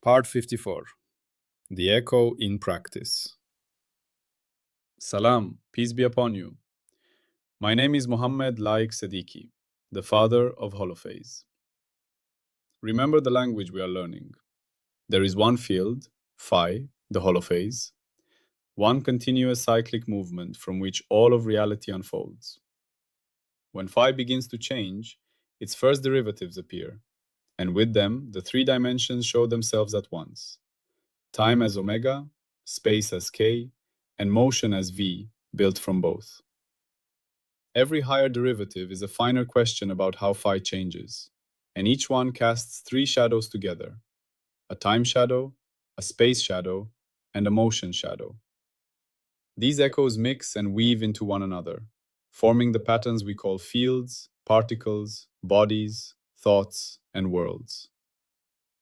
Part 54. The Echo in Practice. Salam, peace be upon you. My name is Mohammed Laik Siddiqui, the father of Holophase. Remember the language we are learning. There is one field, phi, the holophase, one continuous cyclic movement from which all of reality unfolds. When phi begins to change, its first derivatives appear, and with them, the three dimensions show themselves at once. Time as omega, space as k, and motion as v, built from both. Every higher derivative is a finer question about how phi changes, and each one casts three shadows together: a time shadow, a space shadow, and a motion shadow. These echoes mix and weave into one another, forming the patterns we call fields, particles, bodies, thoughts, and worlds.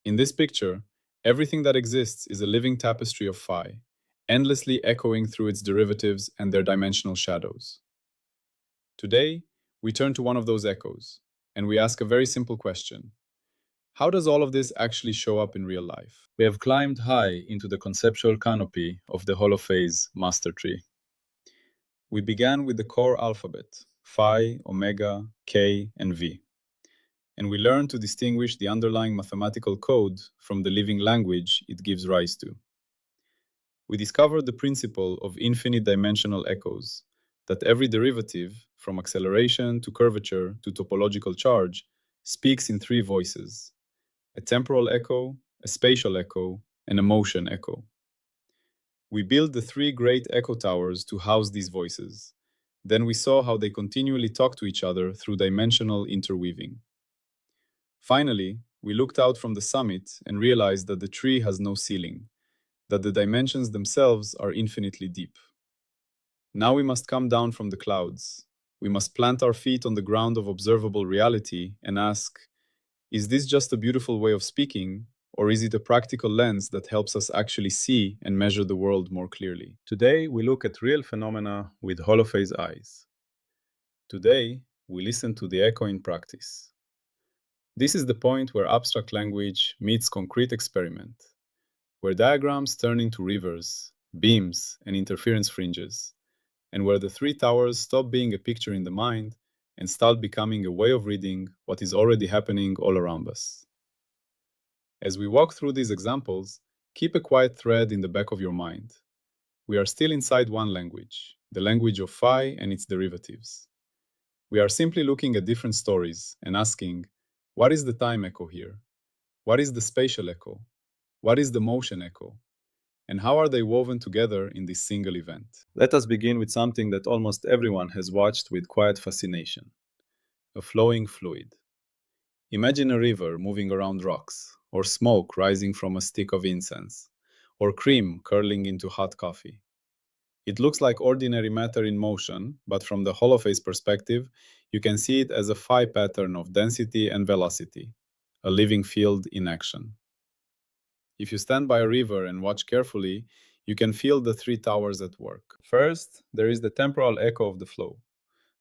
In this picture, everything that exists is a living tapestry of phi, endlessly echoing through its derivatives and their dimensional shadows. Today, we turn to one of those echoes, and we ask a very simple question. How does all of this actually show up in real life? We have climbed high into the conceptual canopy of the Holophase master tree. We began with the core alphabet, phi, omega, k, and v. And we learn to distinguish the underlying mathematical code from the living language it gives rise to. We discovered the principle of infinite dimensional echoes, that every derivative, from acceleration to curvature to topological charge, speaks in three voices: a temporal echo, a spatial echo, and a motion echo. We built the three great echo towers to house these voices. Then we saw how they continually talk to each other through dimensional interweaving. Finally, we looked out from the summit and realized that the tree has no ceiling, that the dimensions themselves are infinitely deep. Now we must come down from the clouds. We must plant our feet on the ground of observable reality and ask, is this just a beautiful way of speaking, or is it a practical lens that helps us actually see and measure the world more clearly? Today, we look at real phenomena with holophase eyes. Today, we listen to the echo in practice. This is the point where abstract language meets concrete experiment, where diagrams turn into rivers, beams, and interference fringes, and where the three towers stop being a picture in the mind and start becoming a way of reading what is already happening all around us. As we walk through these examples, keep a quiet thread in the back of your mind. We are still inside one language, the language of phi and its derivatives. We are simply looking at different stories and asking, what is the time echo here? What is the spatial echo? What is the motion echo? And how are they woven together in this single event? Let us begin with something that almost everyone has watched with quiet fascination: a flowing fluid. Imagine a river moving around rocks, or smoke rising from a stick of incense, or cream curling into hot coffee. It looks like ordinary matter in motion, but from the holophase perspective, you can see it as a phi pattern of density and velocity, a living field in action. If you stand by a river and watch carefully, you can feel the three towers at work. First, there is the temporal echo of the flow,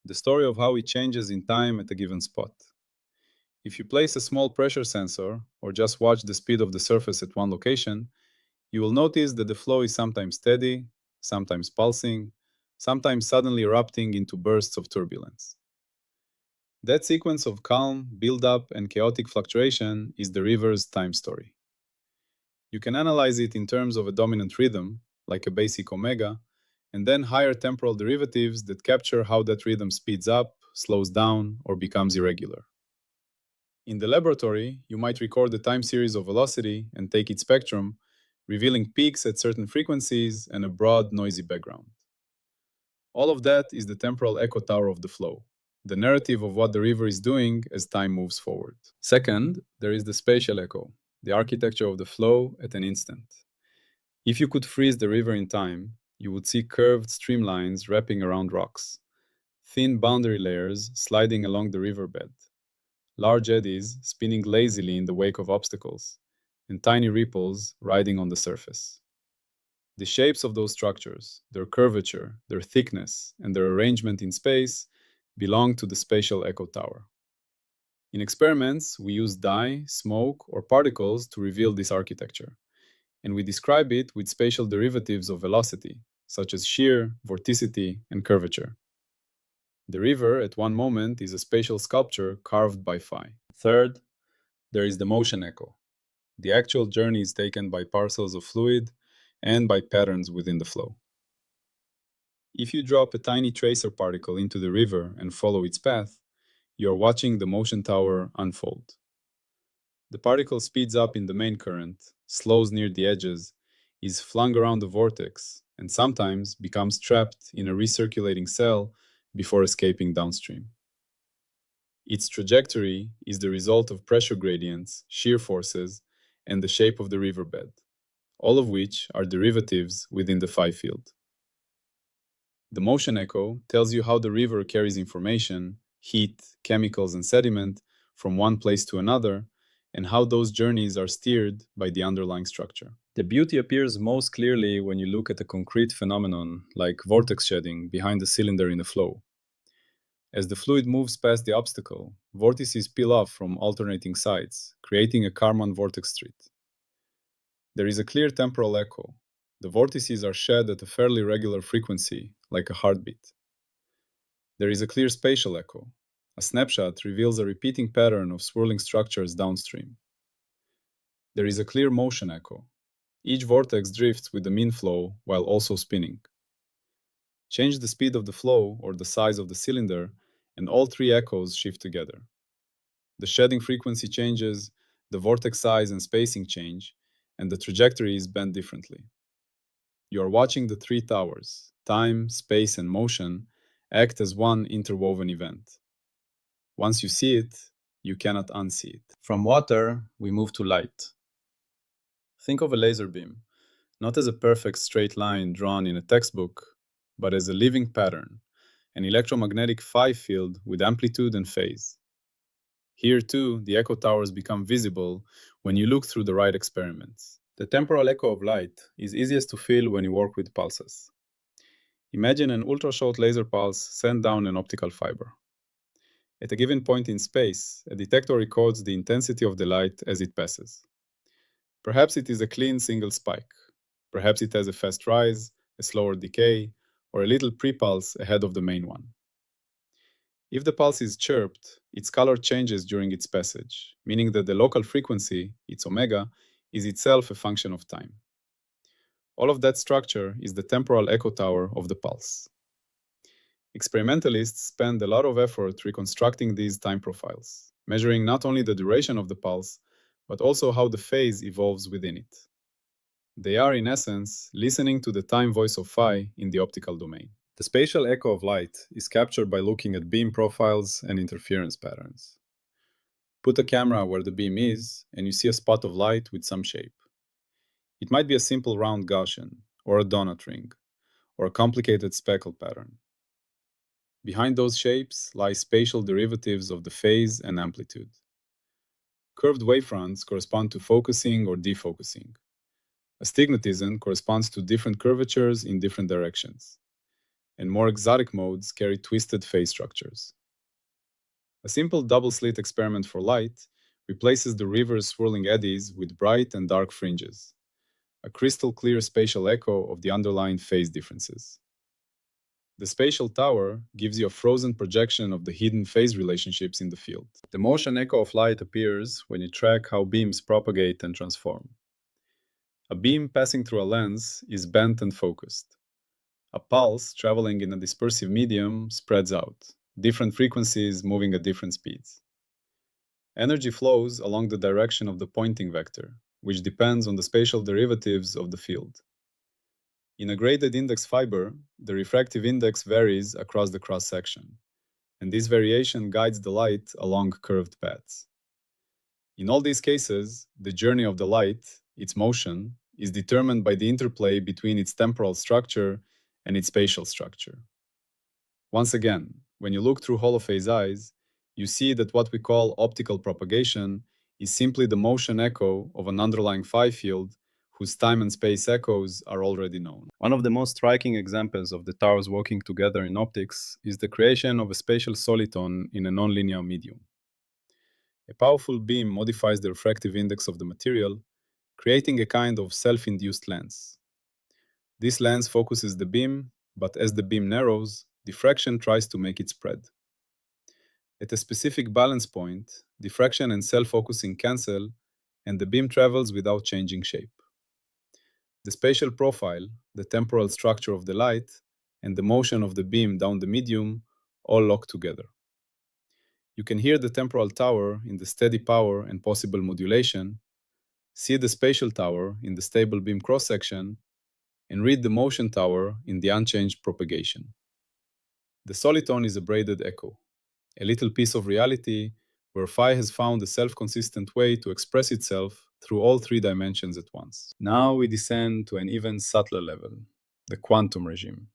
the story of how it changes in time at a given spot. If you place a small pressure sensor, or just watch the speed of the surface at one location, you will notice that the flow is sometimes steady, sometimes pulsing, sometimes suddenly erupting into bursts of turbulence. That sequence of calm, build-up, and chaotic fluctuation is the river's time story. You can analyze it in terms of a dominant rhythm, like a basic omega, and then higher temporal derivatives that capture how that rhythm speeds up, slows down, or becomes irregular. In the laboratory, you might record the time series of velocity and take its spectrum, revealing peaks at certain frequencies and a broad, noisy background. All of that is the temporal echo tower of the flow, the narrative of what the river is doing as time moves forward. Second, there is the spatial echo, the architecture of the flow at an instant. If you could freeze the river in time, you would see curved streamlines wrapping around rocks, thin boundary layers sliding along the riverbed, large eddies spinning lazily in the wake of obstacles, and tiny ripples riding on the surface. The shapes of those structures, their curvature, their thickness, and their arrangement in space belong to the spatial echo tower. In experiments, we use dye, smoke, or particles to reveal this architecture, and we describe it with spatial derivatives of velocity, such as shear, vorticity, and curvature. The river, at one moment, is a spatial sculpture carved by phi. Third, there is the motion echo. The actual journey is taken by parcels of fluid and by patterns within the flow. If you drop a tiny tracer particle into the river and follow its path, you are watching the motion tower unfold. The particle speeds up in the main current, slows near the edges, is flung around the vortex, and sometimes becomes trapped in a recirculating cell before escaping downstream. Its trajectory is the result of pressure gradients, shear forces, and the shape of the riverbed, all of which are derivatives within the phi field. The motion echo tells you how the river carries information, heat, chemicals, and sediment from one place to another, and how those journeys are steered by the underlying structure. The beauty appears most clearly when you look at a concrete phenomenon like vortex shedding behind the cylinder in a flow. As the fluid moves past the obstacle, vortices peel off from alternating sides, creating a Kármán vortex street. There is a clear temporal echo. The vortices are shed at a fairly regular frequency, like a heartbeat. There is a clear spatial echo. A snapshot reveals a repeating pattern of swirling structures downstream. There is a clear motion echo. Each vortex drifts with the mean flow while also spinning. Change the speed of the flow or the size of the cylinder, and all three echoes shift together. The shedding frequency changes, the vortex size and spacing change, and the trajectory is bent differently. You are watching the three towers, time, space, and motion, act as one interwoven event. Once you see it, you cannot unsee it. From water, we move to light. Think of a laser beam, not as a perfect straight line drawn in a textbook, but as a living pattern, an electromagnetic phi field with amplitude and phase. Here, too, the echo towers become visible when you look through the right experiments. The temporal echo of light is easiest to feel when you work with pulses. Imagine an ultra-short laser pulse sent down an optical fiber. At a given point in space, a detector records the intensity of the light as it passes. Perhaps it is a clean single spike. Perhaps it has a fast rise, a slower decay, or a little pre-pulse ahead of the main one. If the pulse is chirped, its color changes during its passage, meaning that the local frequency, its omega, is itself a function of time. All of that structure is the temporal echo tower of the pulse. Experimentalists spend a lot of effort reconstructing these time profiles, measuring not only the duration of the pulse, but also how the phase evolves within it. They are, in essence, listening to the time voice of phi in the optical domain. The spatial echo of light is captured by looking at beam profiles and interference patterns. Put a camera where the beam is, and you see a spot of light with some shape. It might be a simple round Gaussian, or a donut ring, or a complicated speckle pattern. Behind those shapes lie spatial derivatives of the phase and amplitude. Curved wavefronts correspond to focusing or defocusing. Astigmatism corresponds to different curvatures in different directions, and more exotic modes carry twisted phase structures. A simple double-slit experiment for light replaces the river's swirling eddies with bright and dark fringes, a crystal-clear spatial echo of the underlying phase differences. The spatial tower gives you a frozen projection of the hidden phase relationships in the field. The motion echo of light appears when you track how beams propagate and transform. A beam passing through a lens is bent and focused. A pulse traveling in a dispersive medium spreads out, different frequencies moving at different speeds. Energy flows along the direction of the pointing vector, which depends on the spatial derivatives of the field. In a graded index fiber, the refractive index varies across the cross-section, and this variation guides the light along curved paths. In all these cases, the journey of the light, its motion, is determined by the interplay between its temporal structure and its spatial structure. Once again, when you look through Holophase eyes, you see that what we call optical propagation is simply the motion echo of an underlying phi field whose time and space echoes are already known. One of the most striking examples of the towers working together in optics is the creation of a spatial soliton in a nonlinear medium. A powerful beam modifies the refractive index of the material, creating a kind of self-induced lens. This lens focuses the beam, but as the beam narrows, diffraction tries to make it spread. At a specific balance point, diffraction and self-focusing cancel, and the beam travels without changing shape. The spatial profile, the temporal structure of the light, and the motion of the beam down the medium all lock together. You can hear the temporal tower in the steady power and possible modulation, see the spatial tower in the stable beam cross-section, and read the motion tower in the unchanged propagation. The solitone is a braided echo, a little piece of reality where phi has found a self-consistent way to express itself through all three dimensions at once. Now we descend to an even subtler level, the quantum regime,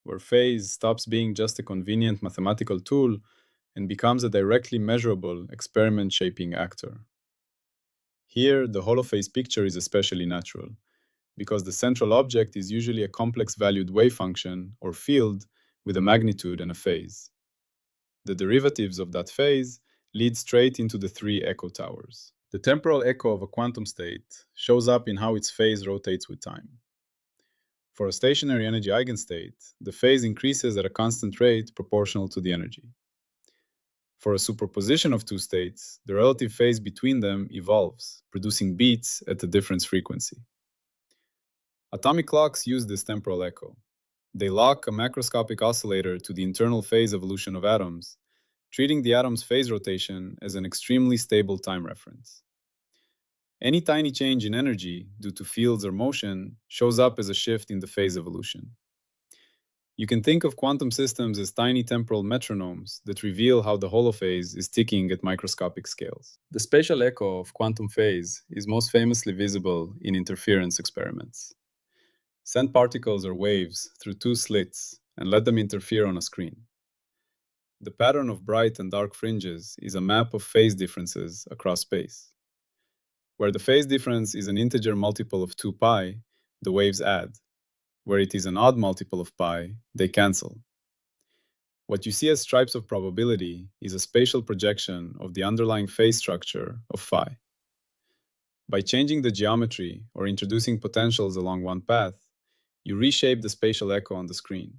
where phase stops being just a convenient mathematical tool and becomes a directly measurable experiment-shaping actor. Here, the holophase picture is especially natural, because the central object is usually a complex-valued wave function or field with a magnitude and a phase. The derivatives of that phase lead straight into the three echo towers. The temporal echo of a quantum state shows up in how its phase rotates with time. For a stationary energy eigenstate, the phase increases at a constant rate proportional to the energy. For a superposition of two states, the relative phase between them evolves, producing beats at a difference frequency. Atomic clocks use this temporal echo. They lock a macroscopic oscillator to the internal phase evolution of atoms, treating the atom's phase rotation as an extremely stable time reference. Any tiny change in energy due to fields or motion shows up as a shift in the phase evolution. You can think of quantum systems as tiny temporal metronomes that reveal how the holophase is ticking at microscopic scales. The spatial echo of quantum phase is most famously visible in interference experiments. Send particles or waves through two slits and let them interfere on a screen. The pattern of bright and dark fringes is a map of phase differences across space. Where the phase difference is an integer multiple of 2 pi, the waves add. Where it is an odd multiple of pi, they cancel. What you see as stripes of probability is a spatial projection of the underlying phase structure of phi. By changing the geometry or introducing potentials along one path, you reshape the spatial echo on the screen,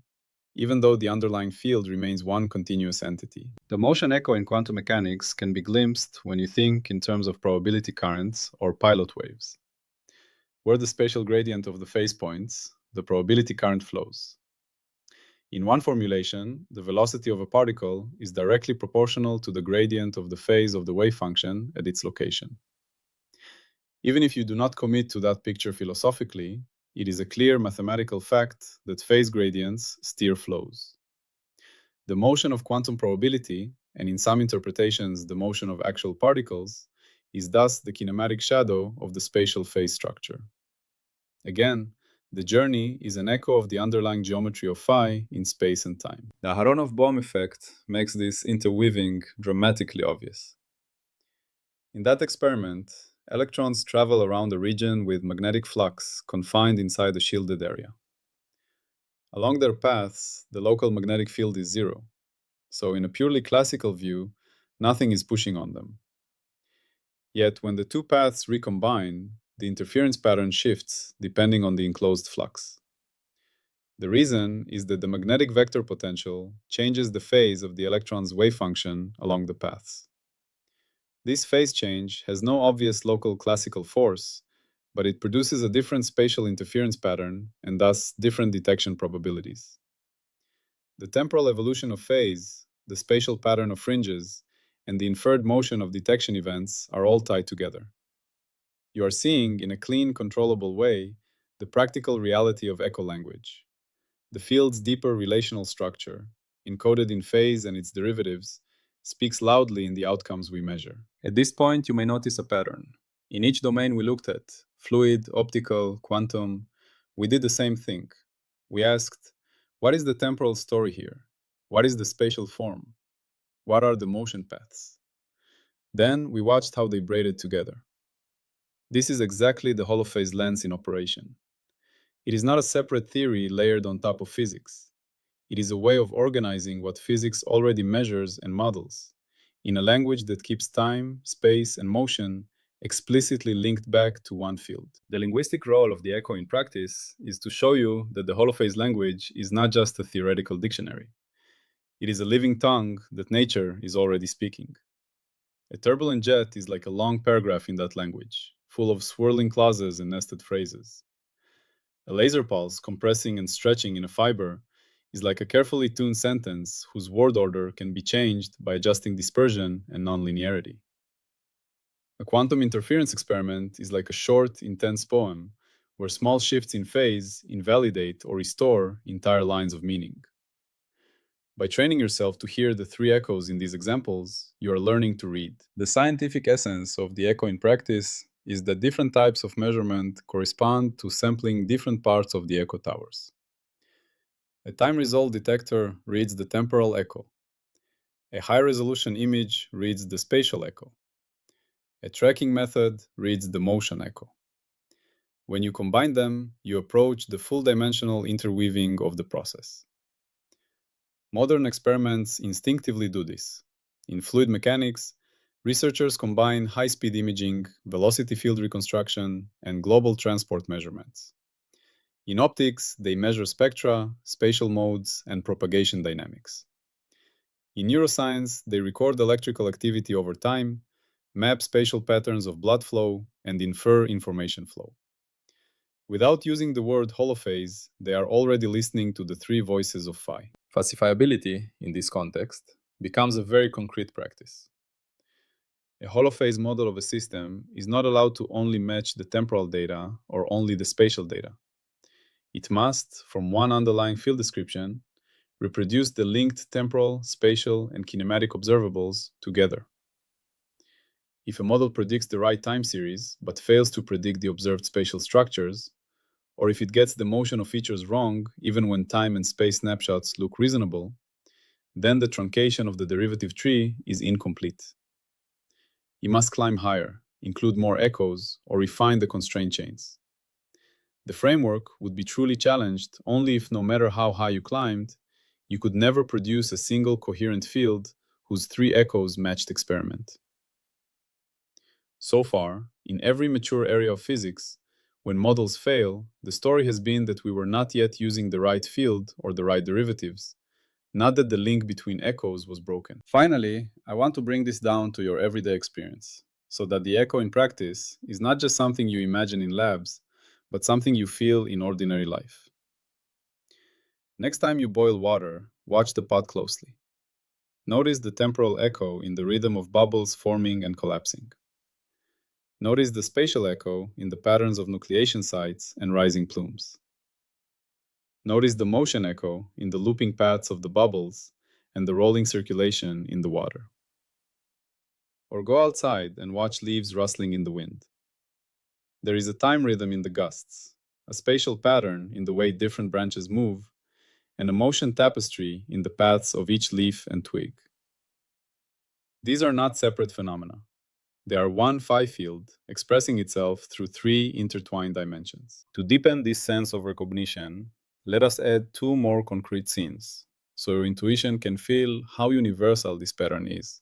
even though the underlying field remains one continuous entity. The motion echo in quantum mechanics can be glimpsed when you think in terms of probability currents or pilot waves. Where the spatial gradient of the phase points, the probability current flows. In one formulation, the velocity of a particle is directly proportional to the gradient of the phase of the wave function at its location. Even if you do not commit to that picture philosophically, it is a clear mathematical fact that phase gradients steer flows. The motion of quantum probability, and in some interpretations the motion of actual particles, is thus the kinematic shadow of the spatial phase structure. Again, the journey is an echo of the underlying geometry of phi in space and time. The Aharonov-Bohm effect makes this interweaving dramatically obvious. In that experiment, electrons travel around a region with magnetic flux confined inside a shielded area. Along their paths, the local magnetic field is zero, so in a purely classical view, nothing is pushing on them. Yet when the two paths recombine, the interference pattern shifts depending on the enclosed flux. The reason is that the magnetic vector potential changes the phase of the electron's wave function along the paths. This phase change has no obvious local classical force, but it produces a different spatial interference pattern and thus different detection probabilities. The temporal evolution of phase, the spatial pattern of fringes, and the inferred motion of detection events are all tied together. You are seeing, in a clean, controllable way, the practical reality of echo language. The field's deeper relational structure, encoded in phase and its derivatives, speaks loudly in the outcomes we measure. At this point, you may notice a pattern. In each domain we looked at, fluid, optical, quantum, we did the same thing. We asked, what is the temporal story here? What is the spatial form? What are the motion paths? Then we watched how they braided together. This is exactly the holophase lens in operation. It is not a separate theory layered on top of physics. It is a way of organizing what physics already measures and models in a language that keeps time, space, and motion explicitly linked back to one field. The linguistic role of the echo in practice is to show you that the holophase language is not just a theoretical dictionary. It is a living tongue that nature is already speaking. A turbulent jet is like a long paragraph in that language, full of swirling clauses and nested phrases. A laser pulse compressing and stretching in a fiber is like a carefully tuned sentence whose word order can be changed by adjusting dispersion and nonlinearity. A quantum interference experiment is like a short, intense poem where small shifts in phase invalidate or restore entire lines of meaning. By training yourself to hear the three echoes in these examples, you are learning to read. The scientific essence of the echo in practice is that different types of measurement correspond to sampling different parts of the echo towers. A time result detector reads the temporal echo. A high-resolution image reads the spatial echo. A tracking method reads the motion echo. When you combine them, you approach the full-dimensional interweaving of the process. Modern experiments instinctively do this. In fluid mechanics, researchers combine high-speed imaging, velocity field reconstruction, and global transport measurements. In optics, they measure spectra, spatial modes, and propagation dynamics. In neuroscience, they record electrical activity over time, map spatial patterns of blood flow, and infer information flow. Without using the word holophase, they are already listening to the three voices of phi. Falsifiability, in this context, becomes a very concrete practice. A holophase model of a system is not allowed to only match the temporal data or only the spatial data. It must, from one underlying field description, reproduce the linked temporal, spatial, and kinematic observables together. If a model predicts the right time series but fails to predict the observed spatial structures, or if it gets the motion of features wrong even when time and space snapshots look reasonable, then the truncation of the derivative tree is incomplete. You must climb higher, include more echoes, or refine the constraint chains. The framework would be truly challenged only if, no matter how high you climbed, you could never produce a single coherent field whose three echoes matched experiment. So far, in every mature area of physics, when models fail, the story has been that we were not yet using the right field or the right derivatives, not that the link between echoes was broken. Finally, I want to bring this down to your everyday experience, so that the echo in practice is not just something you imagine in labs, but something you feel in ordinary life. Next time you boil water, watch the pot closely. Notice the temporal echo in the rhythm of bubbles forming and collapsing. Notice the spatial echo in the patterns of nucleation sites and rising plumes. Notice the motion echo in the looping paths of the bubbles and the rolling circulation in the water. Or go outside and watch leaves rustling in the wind. There is a time rhythm in the gusts, a spatial pattern in the way different branches move, and a motion tapestry in the paths of each leaf and twig. These are not separate phenomena. They are one phi field expressing itself through three intertwined dimensions. To deepen this sense of recognition, let us add two more concrete scenes, so your intuition can feel how universal this pattern is.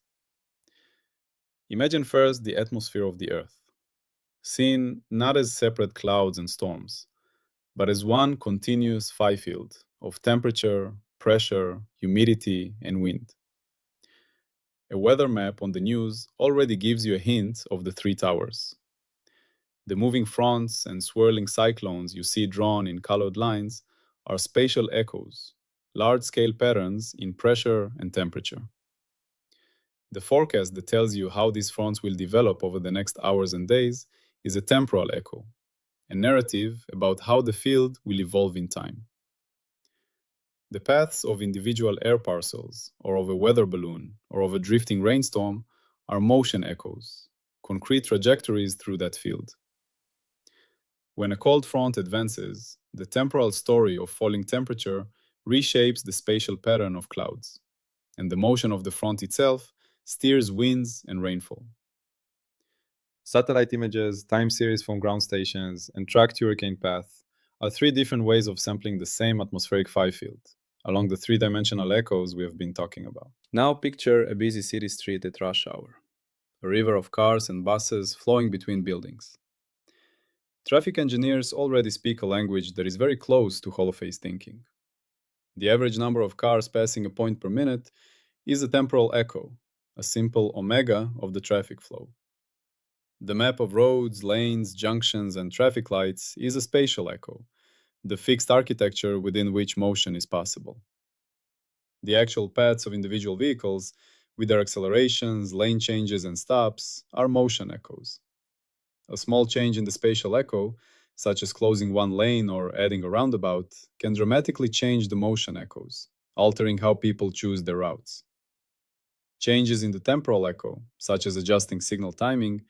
Imagine first the atmosphere of the Earth, seen not as separate clouds and storms, but as one continuous phi field of temperature, pressure, humidity, and wind. A weather map on the news already gives you a hint of the three towers. The moving fronts and swirling cyclones you see drawn in colored lines are spatial echoes, large-scale patterns in pressure and temperature. The forecast that tells you how these fronts will develop over the next hours and days is a temporal echo, a narrative about how the field will evolve in time. The paths of individual air parcels, or of a weather balloon, or of a drifting rainstorm are motion echoes, concrete trajectories through that field. When a cold front advances, the temporal story of falling temperature reshapes the spatial pattern of clouds, and the motion of the front itself steers winds and rainfall. Satellite images, time series from ground stations, and tracked hurricane paths are three different ways of sampling the same atmospheric phi field, along the three-dimensional echoes we have been talking about. Now picture a busy city street at rush hour, a river of cars and buses flowing between buildings. Traffic engineers already speak a language that is very close to holophase thinking. The average number of cars passing a point per minute is a temporal echo, a simple omega of the traffic flow. The map of roads, lanes, junctions, and traffic lights is a spatial echo, the fixed architecture within which motion is possible. The actual paths of individual vehicles, with their accelerations, lane changes, and stops, are motion echoes. A small change in the spatial echo, such as closing one lane or adding a roundabout, can dramatically change the motion echoes, altering how people choose their routes. Changes in the temporal echo, such as adjusting signal timing,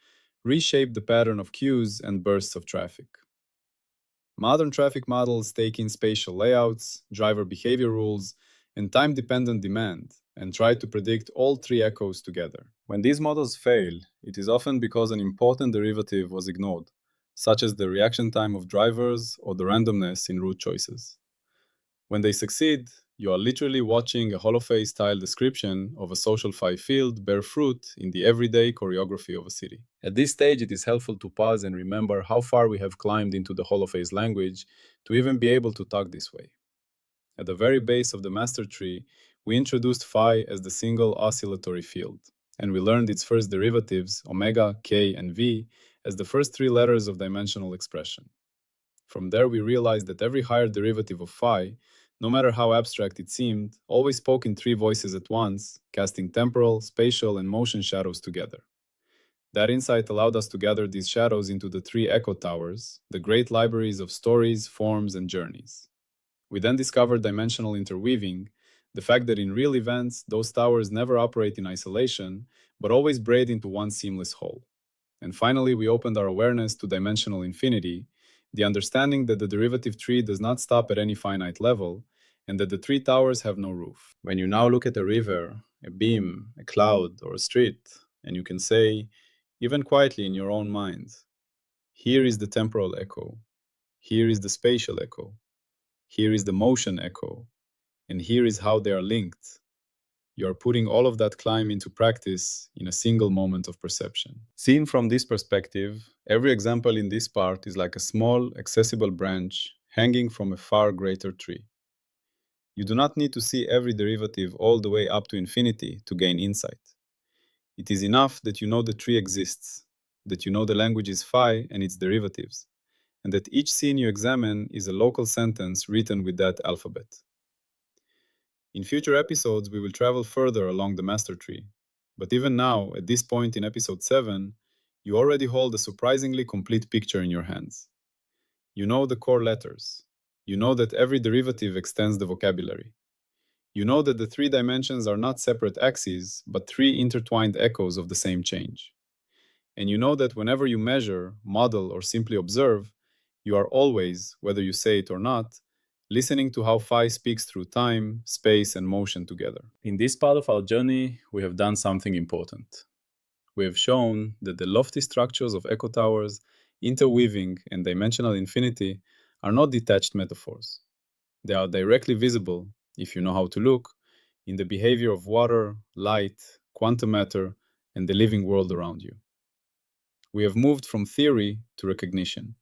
reshape the pattern of cues and bursts of traffic. Modern traffic models take in spatial layouts, driver behavior rules, and time-dependent demand, and try to predict all three echoes together. When these models fail, it is often because an important derivative was ignored, such as the reaction time of drivers or the randomness in route choices. When they succeed, you are literally watching a holophase-style description of a social phi field bear fruit in the everyday choreography of a city. At this stage, it is helpful to pause and remember how far we have climbed into the holophase language to even be able to talk this way. At the very base of the master tree, we introduced phi as the single oscillatory field, and we learned its first derivatives, omega, k, and v, as the first three letters of dimensional expression. From there, we realized that every higher derivative of phi, no matter how abstract it seemed, always spoke in three voices at once, casting temporal, spatial, and motion shadows together. That insight allowed us to gather these shadows into the three echo towers, the great libraries of stories, forms, and journeys. We then discovered dimensional interweaving, the fact that in real events, those towers never operate in isolation, but always braid into one seamless whole. And finally, we opened our awareness to dimensional infinity, the understanding that the derivative tree does not stop at any finite level, and that the three towers have no roof. When you now look at a river, a beam, a cloud, or a street, and you can say, even quietly in your own mind, here is the temporal echo, here is the spatial echo, here is the motion echo, and here is how they are linked. You are putting all of that climb into practice in a single moment of perception. Seen from this perspective, every example in this part is like a small, accessible branch hanging from a far greater tree. You do not need to see every derivative all the way up to infinity to gain insight. It is enough that you know the tree exists, that you know the language is phi and its derivatives, and that each scene you examine is a local sentence written with that alphabet. In future episodes, we will travel further along the master tree. But even now, at this point in episode 7, you already hold a surprisingly complete picture in your hands. You know the core letters. You know that every derivative extends the vocabulary. You know that the three dimensions are not separate axes, but three intertwined echoes of the same change. And you know that whenever you measure, model, or simply observe, you are always, whether you say it or not, listening to how phi speaks through time, space, and motion together. In this part of our journey, we have done something important. We have shown that the lofty structures of echo towers, interweaving, and dimensional infinity are not detached metaphors. They are directly visible, if you know how to look, in the behavior of water, light, quantum matter, and the living world around you. We have moved from theory to recognition.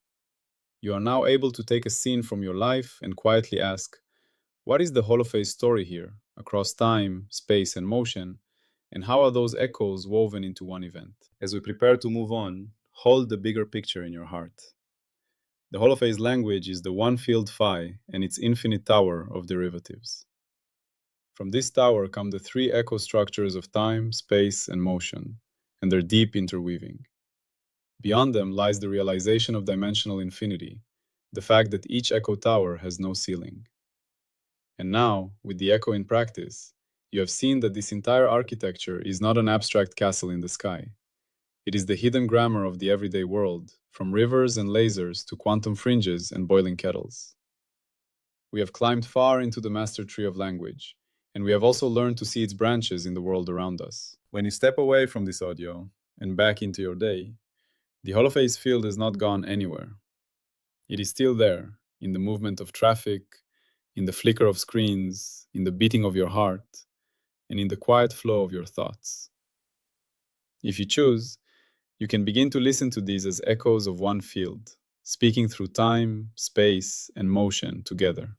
You are now able to take a scene from your life and quietly ask, what is the holophase story here, across time, space, and motion, and how are those echoes woven into one event? As we prepare to move on, hold the bigger picture in your heart. The holophase language is the one field phi and its infinite tower of derivatives. From this tower come the three echo structures of time, space, and motion, and their deep interweaving. Beyond them lies the realization of dimensional infinity, the fact that each echo tower has no ceiling. And now, with the echo in practice, you have seen that this entire architecture is not an abstract castle in the sky. It is the hidden grammar of the everyday world, from rivers and lasers to quantum fringes and boiling kettles. We have climbed far into the master tree of language, and we have also learned to see its branches in the world around us. When you step away from this audio and back into your day, the holophase field has not gone anywhere. It is still there, in the movement of traffic, in the flicker of screens, in the beating of your heart, and in the quiet flow of your thoughts. If you choose, you can begin to listen to these as echoes of one field, speaking through time, space, and motion together.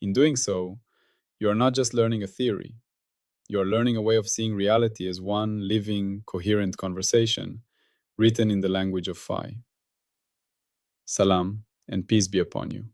In doing so, you are not just learning a theory, you are learning a way of seeing reality as one living, coherent conversation written in the language of Phi. Salam, and peace be upon you.